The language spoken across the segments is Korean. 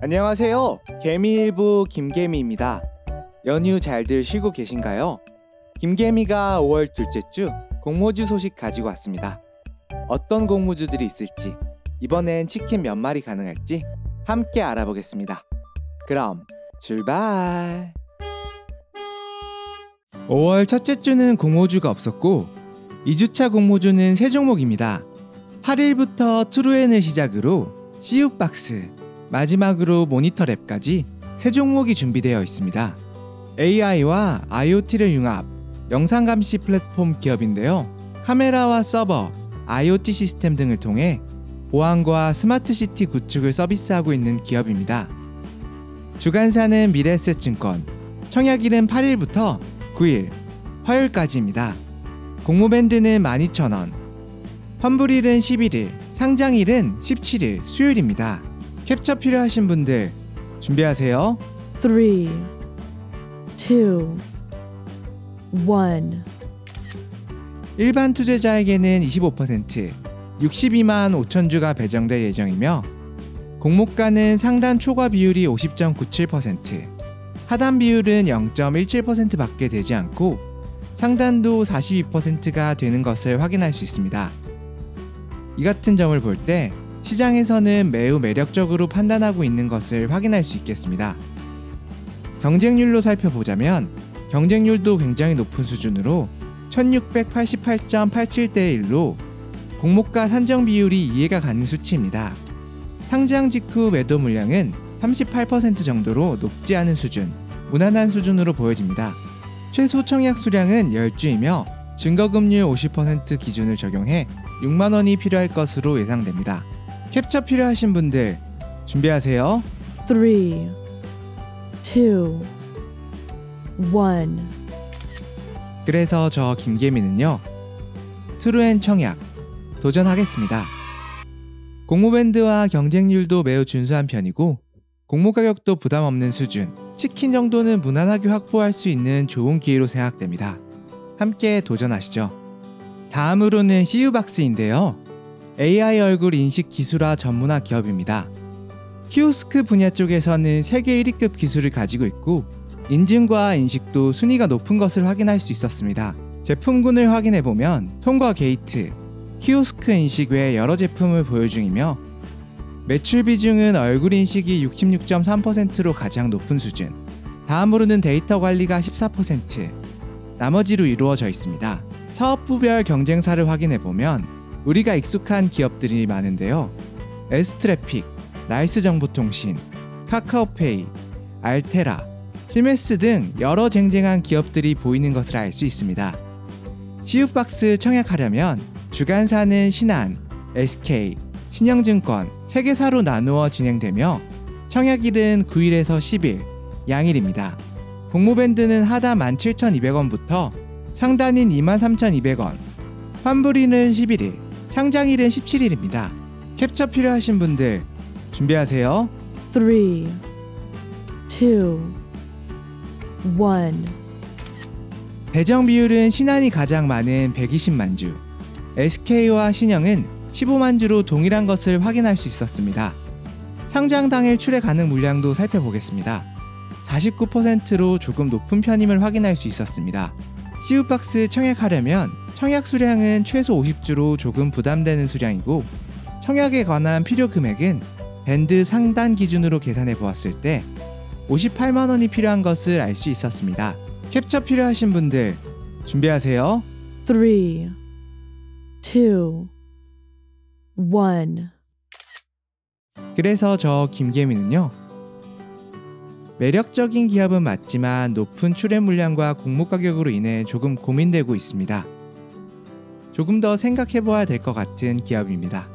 안녕하세요. 개미일부 김개미입니다. 연휴 잘들 쉬고 계신가요? 김개미가 5월 둘째 주 공모주 소식 가지고 왔습니다. 어떤 공모주들이 있을지, 이번엔 치킨 몇 마리 가능할지 함께 알아보겠습니다. 그럼 출발! 5월 첫째 주는 공모주가 없었고 2주차 공모주는 3종목입니다. 8일부터 트루엔을 시작으로 CU박스, 마지막으로 모니터랩까지 3종목이 준비되어 있습니다. AI와 IoT를 융합, 영상감시 플랫폼 기업인데요. 카메라와 서버, IoT 시스템 등을 통해 보안과 스마트시티 구축을 서비스하고 있는 기업입니다. 주간사는 미래에셋증권, 청약일은 8일부터 9일, 화요일까지입니다. 공모밴드는 12,000원, 환불일은 11일, 상장일은 17일, 수요일입니다. 캡처 필요하신 분들 준비하세요. 3, 2, 1. 일반 투자자에게는 25%, 62만 5천주가 배정될 예정이며 공모가는 상단 초과 비율이 50.97%, 하단 비율은 0.17% 밖에 되지 않고 상단도 42%가 되는 것을 확인할 수 있습니다. 이 같은 점을 볼 때 시장에서는 매우 매력적으로 판단하고 있는 것을 확인할 수 있겠습니다. 경쟁률로 살펴보자면 경쟁률도 굉장히 높은 수준으로 1688.87대 1로 공모가 산정 비율이 이해가 가는 수치입니다. 상장 직후 매도 물량은 38% 정도로 높지 않은 수준, 무난한 수준으로 보여집니다. 최소 청약 수량은 10주이며 증거금률 50% 기준을 적용해 6만원이 필요할 것으로 예상됩니다. 캡처 필요하신 분들 준비하세요. 3, 2, 1. 그래서 저 김개미는요, 트루엔 청약 도전하겠습니다. 공모밴드와 경쟁률도 매우 준수한 편이고 공모 가격도 부담 없는 수준, 치킨 정도는 무난하게 확보할 수 있는 좋은 기회로 생각됩니다. 함께 도전하시죠. 다음으로는 CU박스인데요. AI 얼굴 인식 기술화 전문화 기업입니다. 키오스크 분야 쪽에서는 세계 1위급 기술을 가지고 있고 인증과 인식도 순위가 높은 것을 확인할 수 있었습니다. 제품군을 확인해보면 통과 게이트, 키오스크 인식 외 여러 제품을 보유 중이며 매출 비중은 얼굴 인식이 66.3%로 가장 높은 수준, 다음으로는 데이터 관리가 14%, 나머지로 이루어져 있습니다. 사업부별 경쟁사를 확인해보면 우리가 익숙한 기업들이 많은데요. S트래픽, 나이스정보통신, 카카오페이, 알테라, 시메스 등 여러 쟁쟁한 기업들이 보이는 것을 알 수 있습니다. CU박스 청약하려면 주간사는 신한, SK, 신영증권, 3개사로 나누어 진행되며 청약일은 9일에서 10일, 양일입니다. 공모밴드는 하단 17,200원부터 상단인 23,200원, 환불일은 11일, 상장일은 17일입니다. 캡처 필요하신 분들 준비하세요. 3, 2, 1. 배정 비율은 신한이 가장 많은 120만 주, SK와 신영은 15만 주로 동일한 것을 확인할 수 있었습니다. 상장 당일 출회 가능 물량도 살펴보겠습니다. 49%로 조금 높은 편임을 확인할 수 있었습니다. CU박스 청약하려면 청약 수량은 최소 50주로 조금 부담되는 수량이고 청약에 관한 필요 금액은 밴드 상단 기준으로 계산해 보았을 때 58만원이 필요한 것을 알 수 있었습니다. 캡처 필요하신 분들 준비하세요. 3, 2, 1. 그래서 저 김개미는요, 매력적인 기업은 맞지만 높은 출회 물량과 공모 가격으로 인해 조금 고민되고 있습니다. 조금 더 생각해봐야 될 것 같은 기업입니다.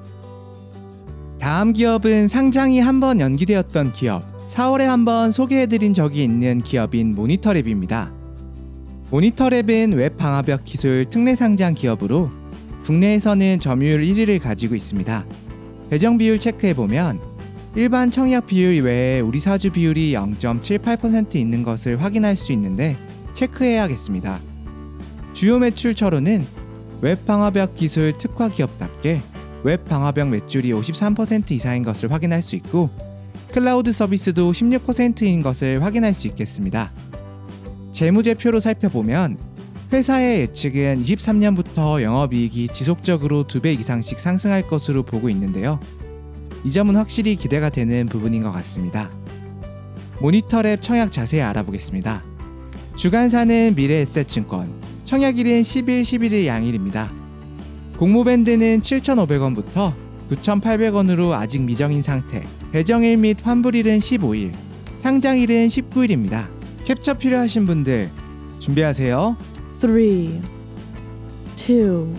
다음 기업은 상장이 한번 연기되었던 기업, 4월에 한번 소개해드린 적이 있는 기업인 모니터랩입니다. 모니터랩은 웹 방화벽 기술 특례 상장 기업으로 국내에서는 점유율 1위를 가지고 있습니다. 배정 비율 체크해보면 일반 청약 비율 외에 우리 사주 비율이 0.78% 있는 것을 확인할 수 있는데 체크해야겠습니다. 주요 매출처로는 웹 방화벽 기술 특화 기업답게 웹 방화벽 매출이 53% 이상인 것을 확인할 수 있고 클라우드 서비스도 16%인 것을 확인할 수 있겠습니다. 재무제표로 살펴보면 회사의 예측은 23년부터 영업이익이 지속적으로 2배 이상씩 상승할 것으로 보고 있는데요. 이 점은 확실히 기대가 되는 부분인 것 같습니다. 모니터랩 청약 자세히 알아보겠습니다. 주간사는 미래에셋증권, 청약일은 10일, 11일 양일입니다. 공모밴드는 7,500원부터 9,800원으로 아직 미정인 상태, 배정일 및 환불일은 15일, 상장일은 19일입니다. 캡처 필요하신 분들 준비하세요. 3, 2, 1.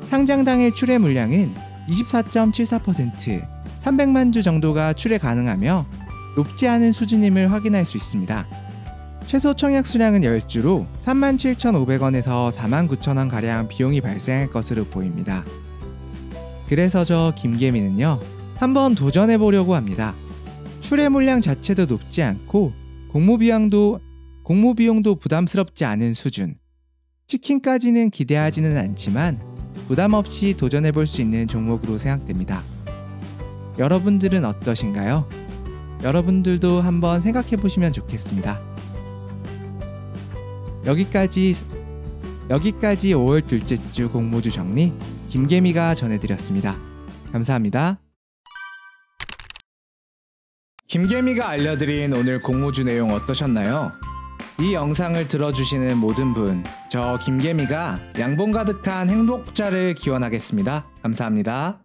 상장 당일 출회 물량은 24.74%, 300만 주 정도가 출회 가능하며 높지 않은 수준임을 확인할 수 있습니다. 최소 청약 수량은 10주로 37,500원에서 49,000원 가량 비용이 발생할 것으로 보입니다. 그래서 저 김개미는요, 한번 도전해 보려고 합니다. 출회 물량 자체도 높지 않고 공모 비용도 부담스럽지 않은 수준. 치킨까지는 기대하지는 않지만 부담 없이 도전해 볼 수 있는 종목으로 생각됩니다. 여러분들은 어떠신가요? 여러분들도 한번 생각해 보시면 좋겠습니다. 여기까지 5월 둘째 주 공모주 정리 김개미가 전해드렸습니다. 감사합니다. 김개미가 알려드린 오늘 공모주 내용 어떠셨나요? 이 영상을 들어주시는 모든 분, 저 김개미가 양봉 가득한 행복자를 기원하겠습니다. 감사합니다.